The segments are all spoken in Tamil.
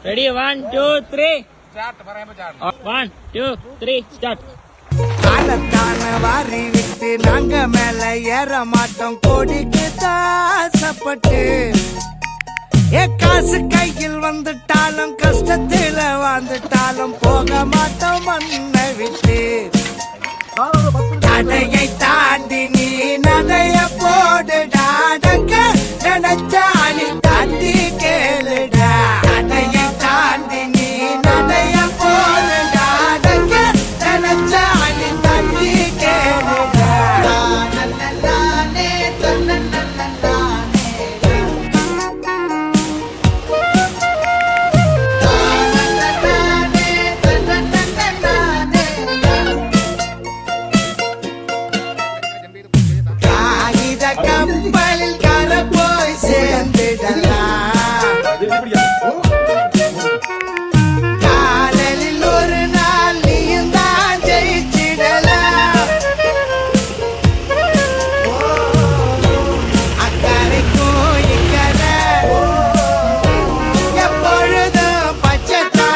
Ready 1 2 3 start. 1 2 3 ஸ்டார்ட். காலத்தான வாரி விட்டு நாங்க மேல ஏற மாட்டோம், கோடிக்கு தாசப்பட்டு. காசு கையில் வந்துட்டாலும் கஷ்டத்துல வாழ்ந்துட்டாலும் போக மாட்டோம் மண்ணை விட்டு. தடையை தாண்டி நீ நடைய போடுடா, நினைச்சா நீ தாண்டி கேளுடா. தடையை தாண்டி நீ நடைய போடுடா, நினைச்சா நீ தாண்டி கேளுடா. கப்பலில் கர போய் சேர்ந்துடலாம், காலையில் ஒரு நாள் நீயும் தான் ஜெயிச்சிடலாம். அக்கறைக்கும் இக்கரை எப்பொழுதும் பச்சைத்தான்.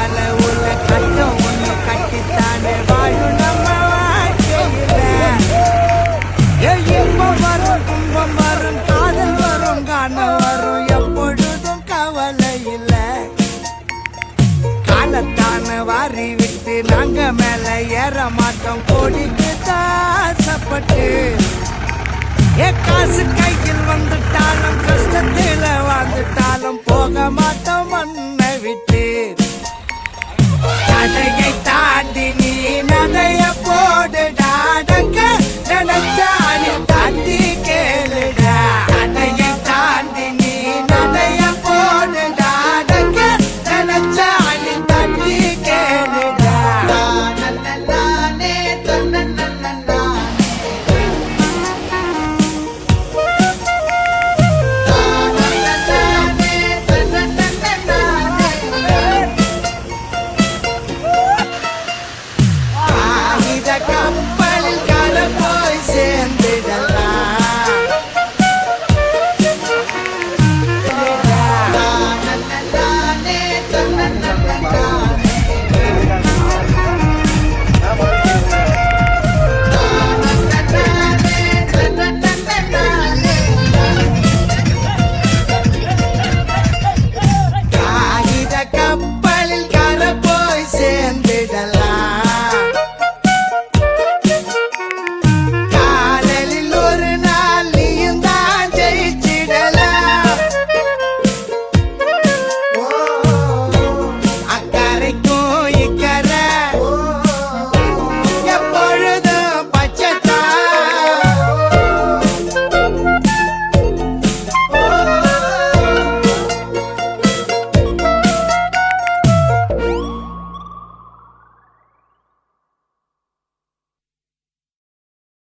அளவுல கட்டம் ஒண்ணு கட்டித்தானே வாழும் நம்ம வாழ்க்கையில. இன்பம் வரும் துன்பம் வரும், காதல் வரும் காணம் வரும், எப்பொழுதும் கவலை இல்ல. காலத்தான வாரி விட்டு நாங்க மேல ஏற மாட்டோம், கோடிக்கு தாசப்பட்டு. காசு கையில் வந்துட்டாலும் கஷ்டத்துல வாழ்ந்துட்டாலும் போக மாட்டோம் மண்ணை விட்டு. தடையை தாண்டி நீ நடைய போடுடா, நினைச்சா நீ தாண்டி கேளுடா. தடையை தாண்டி நீ நடைய போடுடா, நினைச்சா நீ தாண்டி கேளுடா. கப்பல்